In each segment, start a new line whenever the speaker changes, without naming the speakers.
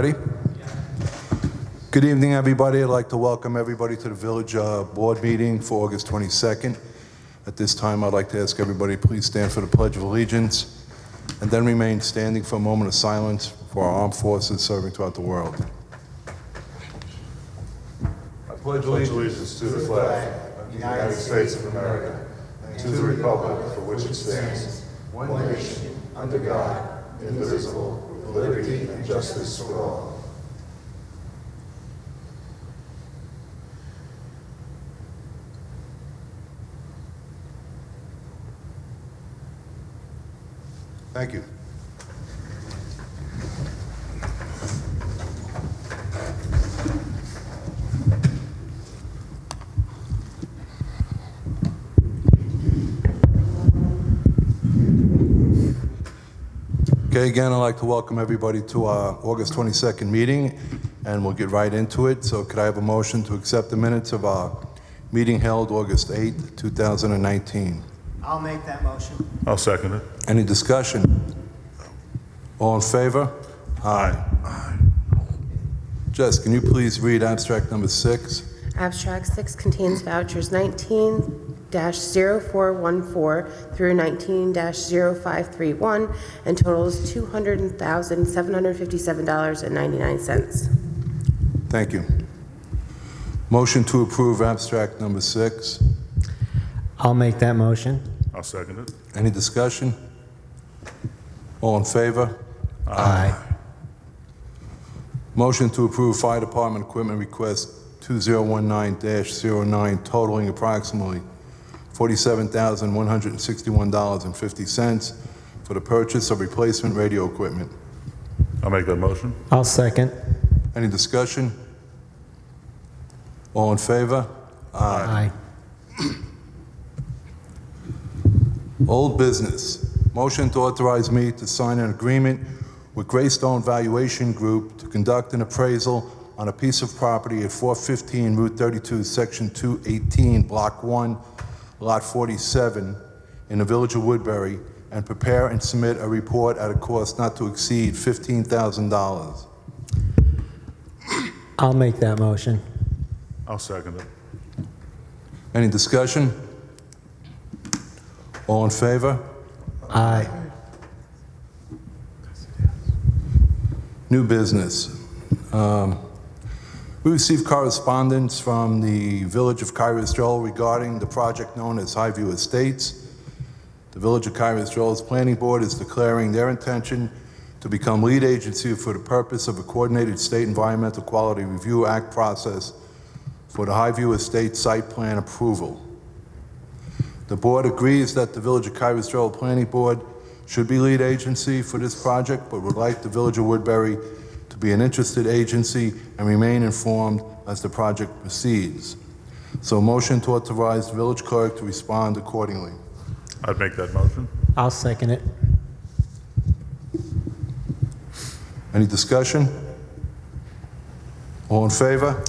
Ready? Good evening, everybody. I'd like to welcome everybody to the Village Board meeting for August 22nd. At this time, I'd like to ask everybody please stand for the Pledge of Allegiance and then remain standing for a moment of silence for our armed forces serving throughout the world. I pledge
allegiance to the flag of the United States of America and to the republic for which it stands, one nation, under God, indivisible, with liberty and justice for all.
Thank you. Okay, again, I'd like to welcome everybody to our August 22nd meeting, and we'll get right into it. So could I have a motion to accept the minutes of our meeting held August 8th, 2019?
I'll make that motion.
I'll second it.
Any discussion? All in favor?
Aye.
Jess, can you please read abstract number 6?
Abstract 6 contains vouchers 19-0414 through 19-0531 and totals $200,757.99.
Thank you. Motion to approve abstract number 6.
I'll make that motion.
I'll second it.
Any discussion? All in favor?
Aye.
Motion to approve fire department equipment request 2019-09 totaling approximately $47,161.50 for the purchase of replacement radio equipment.
I'll make that motion.
I'll second.
Any discussion? All in favor?
Aye.
Old business. Motion to authorize me to sign an agreement with Greystone Valuation Group to conduct an appraisal on a piece of property at 415 Route 32, Section 218, Block 1, Lot 47, in the Village of Woodbury, and prepare and submit a report at a cost not to exceed $15,000.
I'll make that motion.
I'll second it.
Any discussion? All in favor?
Aye.
New business. We received correspondence from the Village of Kyrosdrell regarding the project known as Highview Estates. The Village of Kyrosdrell's Planning Board is declaring their intention to become lead agency for the purpose of a coordinated State Environmental Quality Review Act process for the Highview Estates site plan approval. The board agrees that the Village of Kyrosdrell Planning Board should be lead agency for this project, but would like the Village of Woodbury to be an interested agency and remain informed as the project proceeds. So motion to authorize the village clerk to respond accordingly.
I'd make that motion.
I'll second it.
Any discussion? All in favor?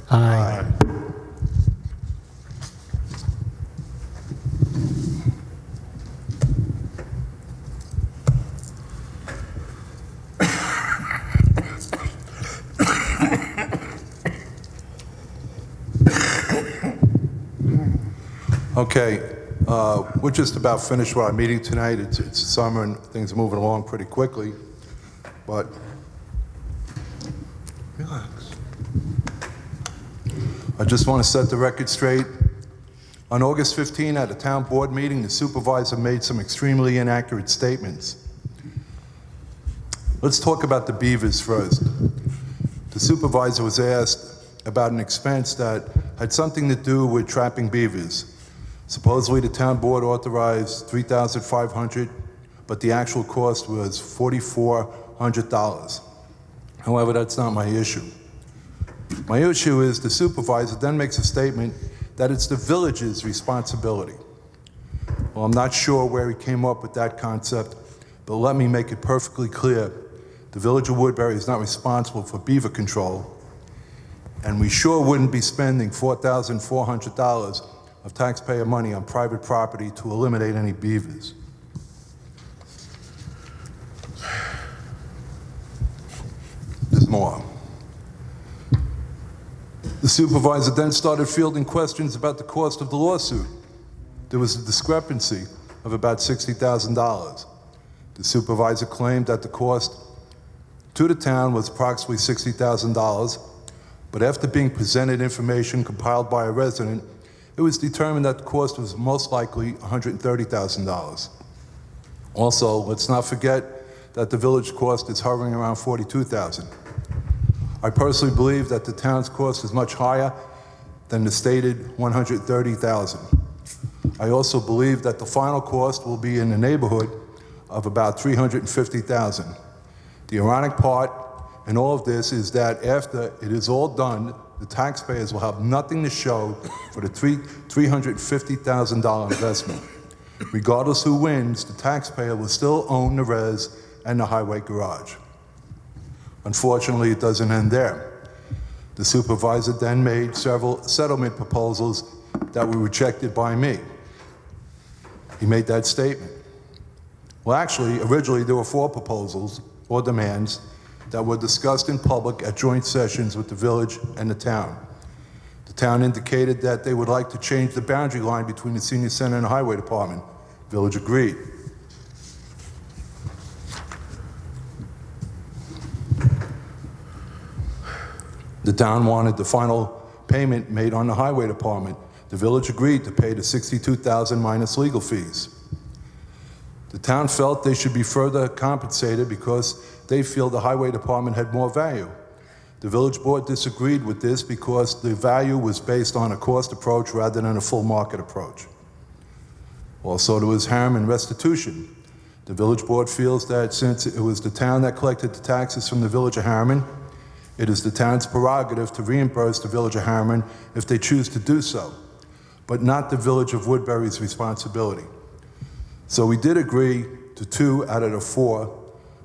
Aye.
Okay, we're just about finished with our meeting tonight. It's summer and things are moving along pretty quickly, but relax. I just want to set the record straight. On August 15, at a town board meeting, the supervisor made some extremely inaccurate statements. Let's talk about the beavers first. The supervisor was asked about an expense that had something to do with trapping beavers. Supposedly, the town board authorized $3,500, but the actual cost was $4,400. However, that's not my issue. My issue is the supervisor then makes a statement that it's the village's responsibility. Well, I'm not sure where he came up with that concept, but let me make it perfectly clear. The Village of Woodbury is not responsible for beaver control, and we sure wouldn't be spending $4,400 of taxpayer money on private property to eliminate any beavers. more. The supervisor then started fielding questions about the cost of the lawsuit. There was a discrepancy of about $60,000. The supervisor claimed that the cost to the town was approximately $60,000, but after being presented information compiled by a resident, it was determined that the cost was most likely $130,000. Also, let's not forget that the village cost is hovering around $42,000. I personally believe that the town's cost is much higher than the stated $130,000. I also believe that the final cost will be in the neighborhood of about $350,000. The ironic part in all of this is that after it is all done, the taxpayers will have nothing to show for the $350,000 investment. Regardless who wins, the taxpayer will still own the res and the highway garage. Unfortunately, it doesn't end there. The supervisor then made several settlement proposals that were rejected by me. He made that statement. Well, actually, originally there were 4 proposals or demands that were discussed in public at joint sessions with the village and the town. The town indicated that they would like to change the boundary line between the senior center and the highway department. Village agreed. The town wanted the final payment made on the highway department. The village agreed to pay the $62,000 minus legal fees. The town felt they should be further compensated because they feel the highway department had more value. The village board disagreed with this because the value was based on a cost approach rather than a full market approach. Also, there was harm and restitution. The village board feels that since it was the town that collected the taxes from the village of Harriman, it is the town's prerogative to reimburse the village of Harriman if they choose to do so, but not the village of Woodbury's responsibility. So we did agree to 2 out of the 4,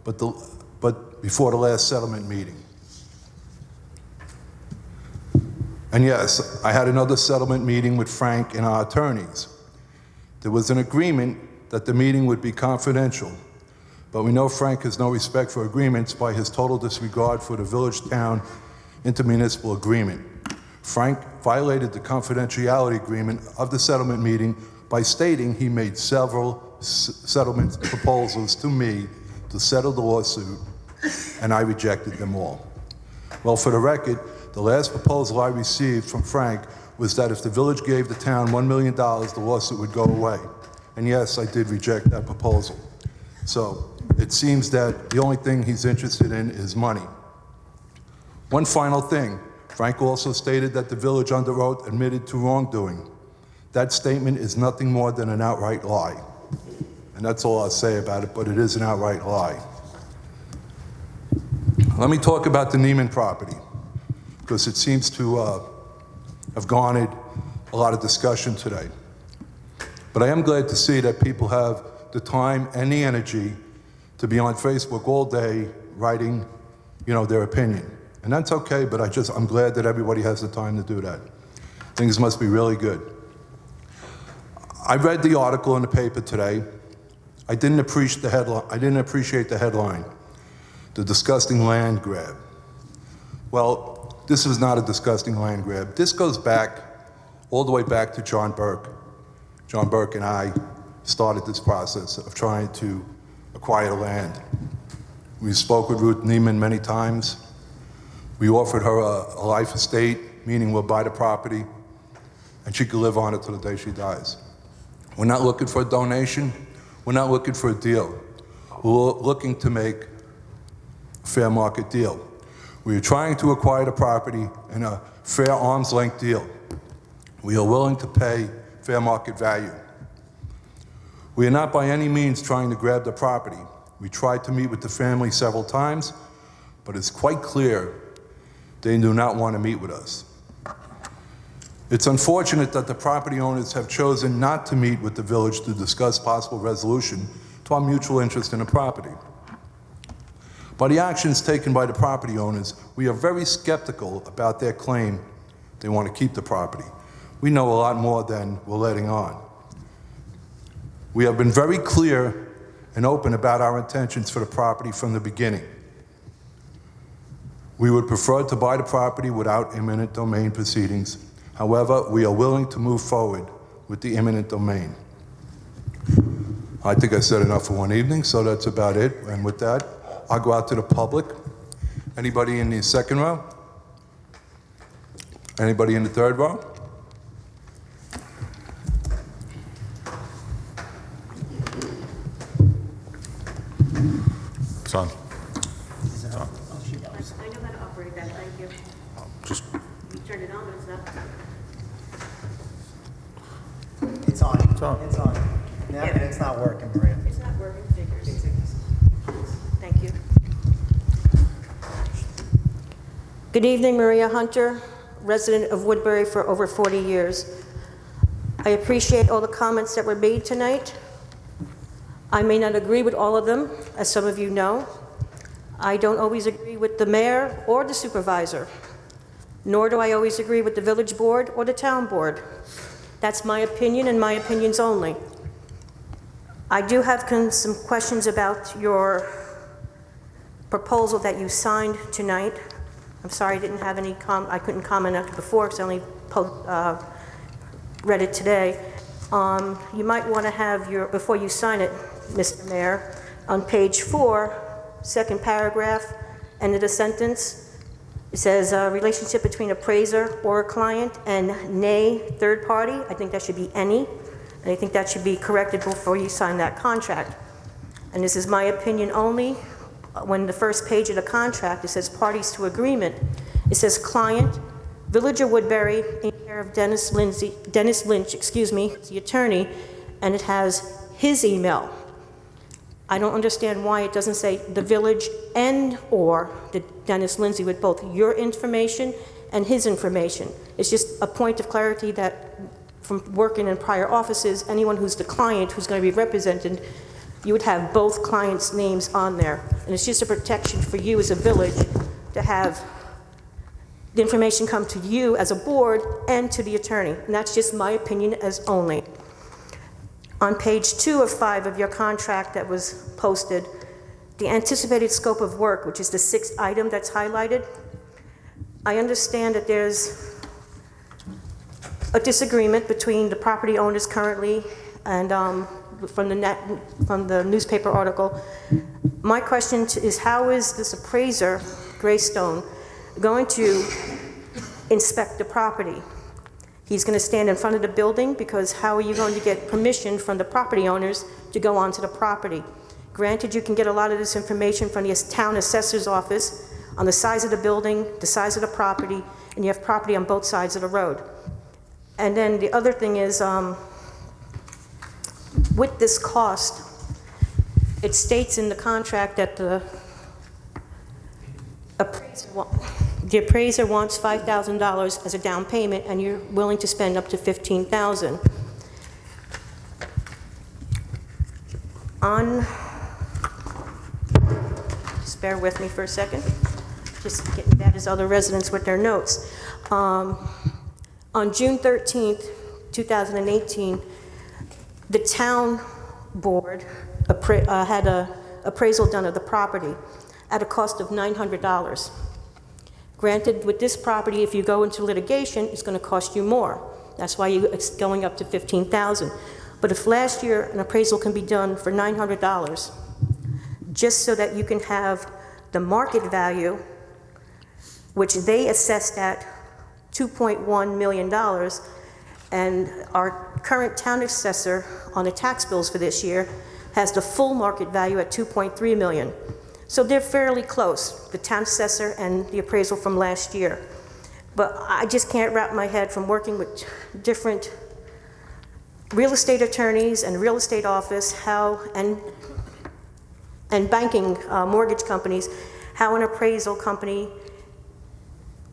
but before the last settlement meeting. And yes, I had another settlement meeting with Frank and our attorneys. There was an agreement that the meeting would be confidential, but we know Frank has no respect for agreements by his total disregard for the village-town intermunicipal agreement. Frank violated the confidentiality agreement of the settlement meeting by stating he made several settlement proposals to me to settle the lawsuit, and I rejected them all. Well, for the record, the last proposal I received from Frank was that if the village gave the town $1 million, the lawsuit would go away. And yes, I did reject that proposal. So it seems that the only thing he's interested in is money. One final thing, Frank also stated that the village under oath admitted to wrongdoing. That statement is nothing more than an outright lie. And that's all I'll say about it, but it is an outright lie. Let me talk about the Neiman property, because it seems to have garnered a lot of discussion today. But I am glad to see that people have the time and the energy to be on Facebook all day writing, their opinion. And that's okay, but I'm glad that everybody has the time to do that. Things must be really good. I read the article in the paper today. I didn't appreciate the headline, the disgusting land grab. Well, this is not a disgusting land grab. This goes back, all the way back to John Burke. John Burke and I started this process of trying to acquire the land. We spoke with Ruth Neiman many times. We offered her a life estate, meaning we'll buy the property, and she could live on it till the day she dies. We're not looking for a donation. We're not looking for a deal. We're looking to make a fair market deal. We are trying to acquire the property in a fair arm's length deal. We are willing to pay fair market value. We are not by any means trying to grab the property. We tried to meet with the family several times, but it's quite clear they do not want to meet with us. It's unfortunate that the property owners have chosen not to meet with the village to discuss possible resolution to our mutual interest in the property. By the actions taken by the property owners, we are very skeptical about their claim they want to keep the property. We know a lot more than we're letting on. We have been very clear and open about our intentions for the property from the beginning. We would prefer to buy the property without eminent domain proceedings. However, we are willing to move forward with the eminent domain. I think I said enough for one evening, so that's about it. And with that, I'll go out to the public. Anybody in the second row? Anybody in the third row?
Son,
I know how to operate that, thank you.
just,
You turned it on, but it's not.
It's on.
It's on.
It's on. Now
Yeah.
it's not working, Maria.
It's not working, figures. Thank you. Good evening, Maria Hunter, resident of Woodbury for over 40 years. I appreciate all the comments that were made tonight. I may not agree with all of them, as some of you know. I don't always agree with the mayor or the supervisor, nor do I always agree with the village board or the town board. That's my opinion and my opinions only. I do have some questions about your proposal that you signed tonight. I'm sorry I didn't have any I couldn't comment on it before because I only read it today. You might want to have your, before you sign it, Mr. Mayor, on page 4, second paragraph, end of the sentence, it says relationship between appraiser or a client and nay third party. I think that should be any, and I think that should be corrected before you sign that contract. And this is my opinion only. When the first page of the contract, it says parties to agreement. It says client, Village of Woodbury, in care of Dennis Lynch, the attorney, and it has his email. I don't understand why it doesn't say the village and or the Dennis Lindsay with both your information and his information. It's just a point of clarity that from working in prior offices, anyone who's the client who's going to be represented, you would have both clients' names on there. And it's just a protection for you as a village to have the information come to you as a board and to the attorney. And that's just my opinion as only. On page 2 of 5 of your contract that was posted, the anticipated scope of work, which is the 6th item that's highlighted, I understand that there's a disagreement between the property owners currently and from the newspaper article. My question is, how is this appraiser, Greystone, going to inspect the property? He's going to stand in front of the building, because how are you going to get permission from the property owners to go onto the property? Granted, you can get a lot of this information from the town assessor's office on the size of the building, the size of the property, and you have property on both sides of the road. And then the other thing is, with this cost, it states in the contract that the appraiser wants $5,000 as a down payment, and you're willing to spend up to $15,000. Just bear with me for a second. Just getting that as other residents with their notes. On June 13th, 2018, the town board had an appraisal done of the property at a cost of $900. Granted, with this property, if you go into litigation, it's going to cost you more. That's why it's going up to $15,000. But if last year an appraisal can be done for $900, just so that you can have the market value, which they assessed at $2.1 million, and our current town assessor on the tax bills for this year has the full market value at $2.3 million. So they're fairly close, the town assessor and the appraisal from last year. But I just can't wrap my head from working with different real estate attorneys and real estate office, and banking mortgage companies, how an appraisal company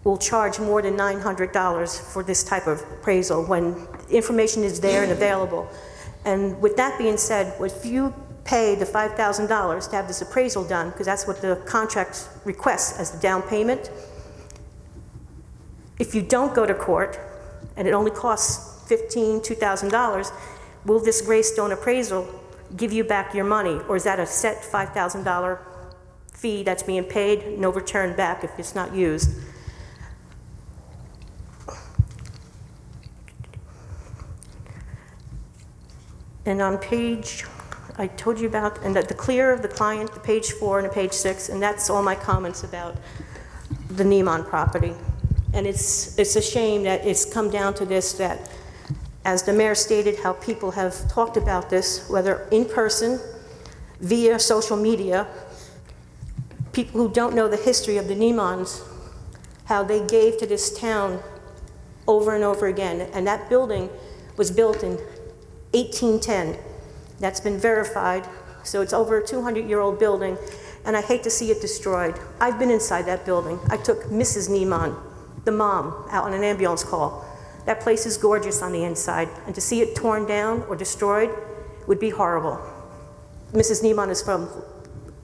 will charge more than $900 for this type of appraisal when information is there and available. And with that being said, if you pay the $5,000 to have this appraisal done, because that's what the contract requests as the down payment, if you don't go to court and it only costs $2,000, will this Greystone appraisal give you back your money, or is that a set $5,000 fee that's being paid, no return back if it's not used. And on page, I told you about, and the clear of the client, the page 4 and the page 6, and that's all my comments about the Neiman property. And it's a shame that it's come down to this, that as the mayor stated, how people have talked about this, whether in person, via social media, people who don't know the history of the Neimans, how they gave to this town over and over again. And that building was built in 1810. That's been verified, so it's over a 200-year-old building, and I hate to see it destroyed. I've been inside that building. I took Mrs. Neiman, the mom, out on an ambulance call. That place is gorgeous on the inside, and to see it torn down or destroyed would be horrible. Mrs. Neiman is from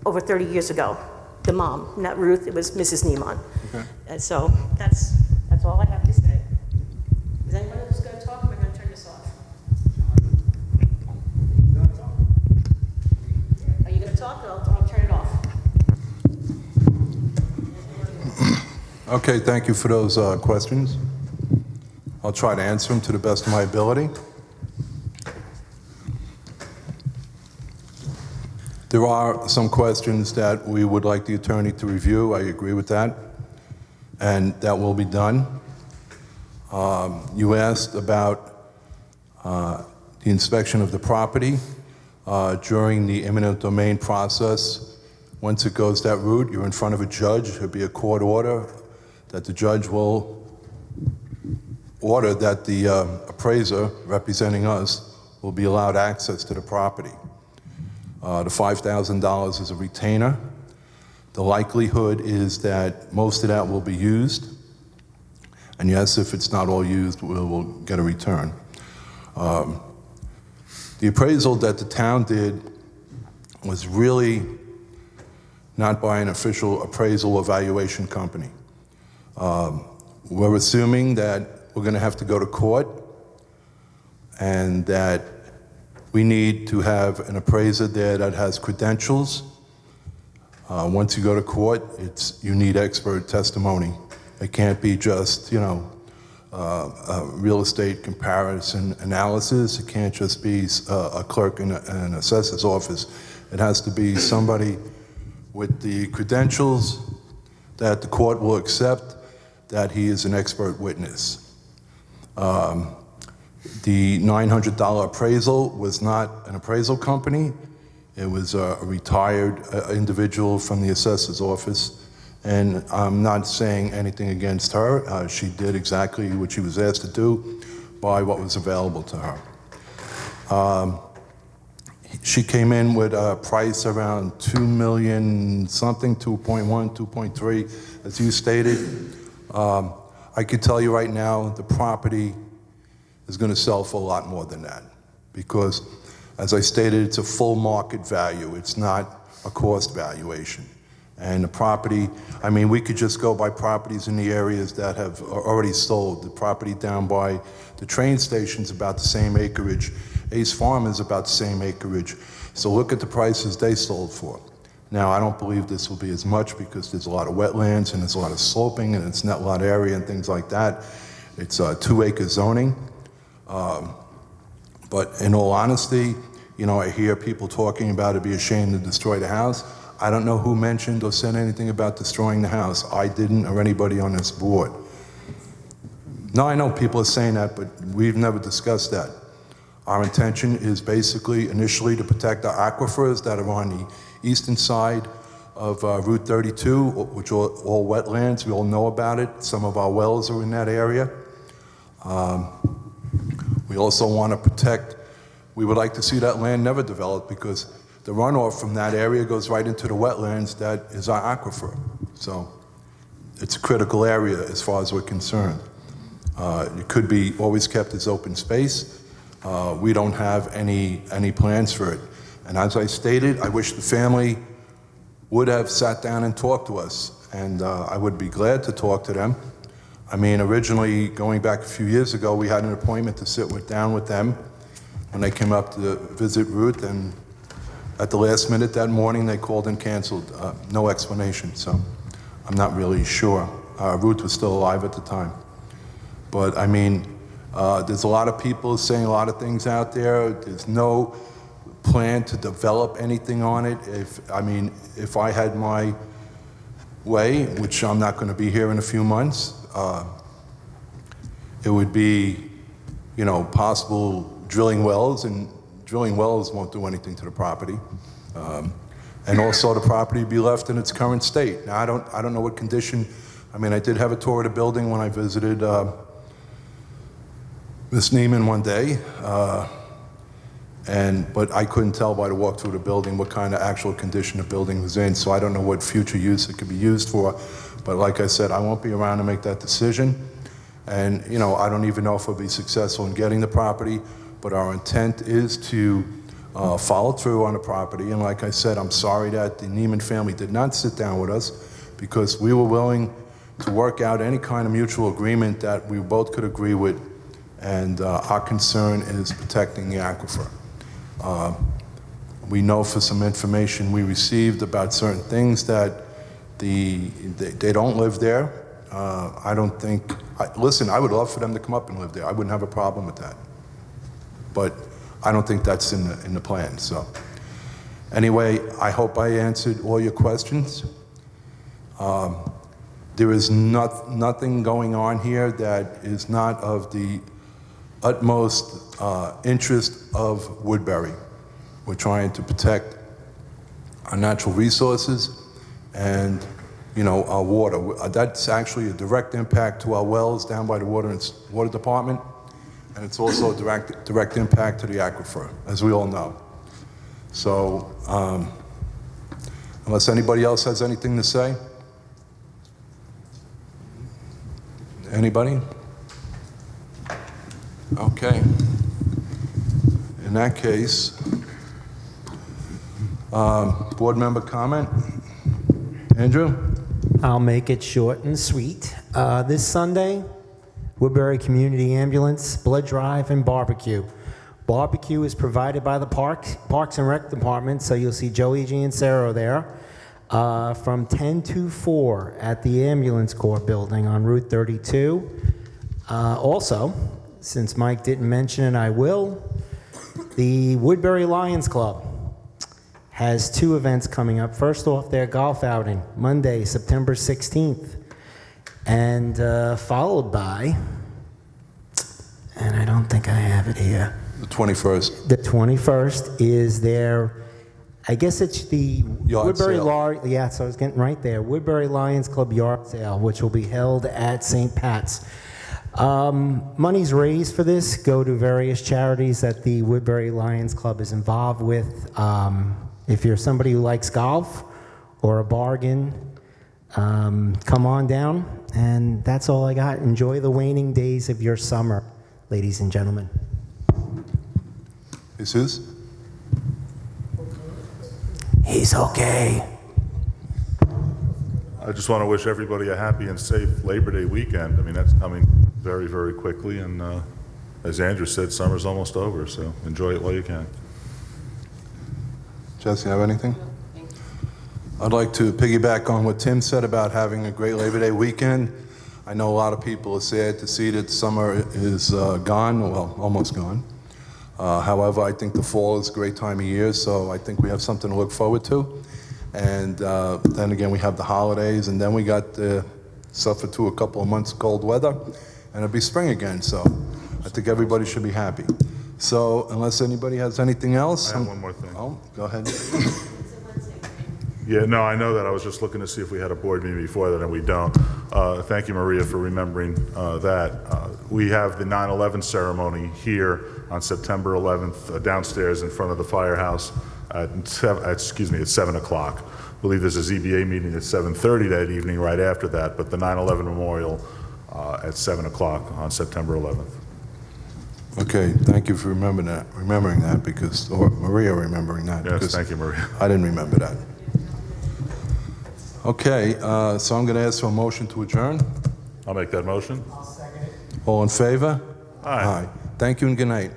over 30 years ago. The mom, not Ruth, it was Mrs. Neiman.
Okay.
And so that's all I have to say. Is anyone else going to talk, or am I going to turn this off? Are you going to talk, or I'll turn it off?
Okay, thank you for those questions. I'll try to answer them to the best of my ability. There are some questions that we would like the attorney to review. I agree with that, and that will be done. You asked about the inspection of the property during the eminent domain process. Once it goes that route, you're in front of a judge. There'll be a court order that the judge will order that the appraiser representing us will be allowed access to the property. The $5,000 is a retainer. The likelihood is that most of that will be used. And yes, if it's not all used, we'll get a return. The appraisal that the town did was really not by an official appraisal evaluation company. We're assuming that we're going to have to go to court and that we need to have an appraiser there that has credentials. Once you go to court, you need expert testimony. It can't be just, a real estate comparison analysis. It can't just be a clerk in an assessor's office. It has to be somebody with the credentials that the court will accept that he is an expert witness. The $900 appraisal was not an appraisal company. It was a retired individual from the assessor's office. And I'm not saying anything against her. She did exactly what she was asked to do by what was available to her. She came in with a price around $2 million something, 2.1, 2.3, as you stated. I could tell you right now, the property is going to sell for a lot more than that, because, as I stated, it's a full market value. It's not a cost valuation. And the property, I mean, we could just go by properties in the areas that have already sold. The property down by the train station's about the same acreage. Ace Farm is about the same acreage. So look at the prices they sold for. Now, I don't believe this will be as much because there's a lot of wetlands and there's a lot of sloping and it's net lot area and things like that. It's 2-acre zoning. But in all honesty, I hear people talking about it'd be a shame to destroy the house. I don't know who mentioned or said anything about destroying the house. I didn't, or anybody on this board. No, I know people are saying that, but we've never discussed that. Our intention is basically initially to protect our aquifers that are on the eastern side of Route 32, which are all wetlands. We all know about it. Some of our wells are in that area. We also want to protect, we would like to see that land never developed because the runoff from that area goes right into the wetlands that is our aquifer. So it's a critical area as far as we're concerned. It could be always kept as open space. We don't have any plans for it. And as I stated, I wish the family would have sat down and talked to us, and I would be glad to talk to them. I mean, originally, going back a few years ago, we had an appointment to sit down with them when they came up to visit Ruth, and at the last minute that morning, they called and canceled. No explanation, so I'm not really sure. Ruth was still alive at the time. But, I mean, there's a lot of people saying a lot of things out there. There's no plan to develop anything on it. If I had my way, which I'm not going to be here in a few months, it would be, possible drilling wells, and drilling wells won't do anything to the property. And also the property would be left in its current state. Now, I don't know what condition. I did have a tour of the building when I visited Ms. Neiman one day, but I couldn't tell by the walk through the building what kind of actual condition the building was in, so I don't know what future use it could be used for. But like I said, I won't be around to make that decision. And, I don't even know if we'll be successful in getting the property, but our intent is to follow through on the property. And like I said, I'm sorry that the Neiman family did not sit down with us, because we were willing to work out any kind of mutual agreement that we both could agree with. And our concern is protecting the aquifer. We know for some information we received about certain things that they don't live there. I don't think, listen, I would love for them to come up and live there. I wouldn't have a problem with that. But I don't think that's in the plan. So anyway, I hope I answered all your questions. There is nothing going on here that is not of the utmost interest of Woodbury. We're trying to protect our natural resources and, our water. That's actually a direct impact to our wells down by the water department, and it's also a direct impact to the aquifer, as we all know. So, unless anybody else has anything to say? Anybody? Okay. In that case, board member comment? Andrew?
I'll make it short and sweet. This Sunday, Woodbury Community Ambulance, blood drive, and barbecue. Barbecue is provided by the Parks and Rec Department, so you'll see Joey Giancero there from 10 to 4 at the Ambulance Corps building on Route 32. Also, since Mike didn't mention it, I will. The Woodbury Lions Club has 2 events coming up. First off, their golf outing, Monday, September 16th, and followed by, and I don't think I have it here,
The 21st.
the 21st is their, I guess it's the
Yard
Woodbury
sale.
Yeah, so I was getting right there. Woodbury Lions Club yard sale, which will be held at St. Pat's. Monies raised for this go to various charities that the Woodbury Lions Club is involved with. If you're somebody who likes golf or a bargain, come on down. And that's all I got. Enjoy the waning days of your summer, ladies and gentlemen.
Jesus?
He's okay.
I just want to wish everybody a happy and safe Labor Day weekend. That's coming very, very quickly, and as Andrew said, summer's almost over, so enjoy it while you can.
Jesse, have anything? I'd like to piggyback on what Tim said about having a great Labor Day weekend. I know a lot of people are sad to see that summer is gone, well, almost gone. However, I think the fall is a great time of year, so I think we have something to look forward to. And then again, we have the holidays, and then we got suffer through a couple of months of cold weather, and it'll be spring again, so I think everybody should be happy. So unless anybody has anything else?
I have one more thing.
Oh, go ahead.
Yeah, no, I know that. I was just looking to see if we had a board meeting before that, and we don't. Thank you, Maria, for remembering that. We have the 9/11 ceremony here on September 11th downstairs in front of the firehouse at 7 o'clock. I believe there's a ZBA meeting at 7:30 that evening right after that, but the 9/11 memorial at 7 o'clock on September 11th.
Okay, thank you for remembering that, because, or Maria remembering that.
Yes,
because
thank you, Maria.
I didn't remember that. Okay, so I'm going to ask for a motion to adjourn.
I'll make that motion.
All in favor?
Aye.
Thank you and good night.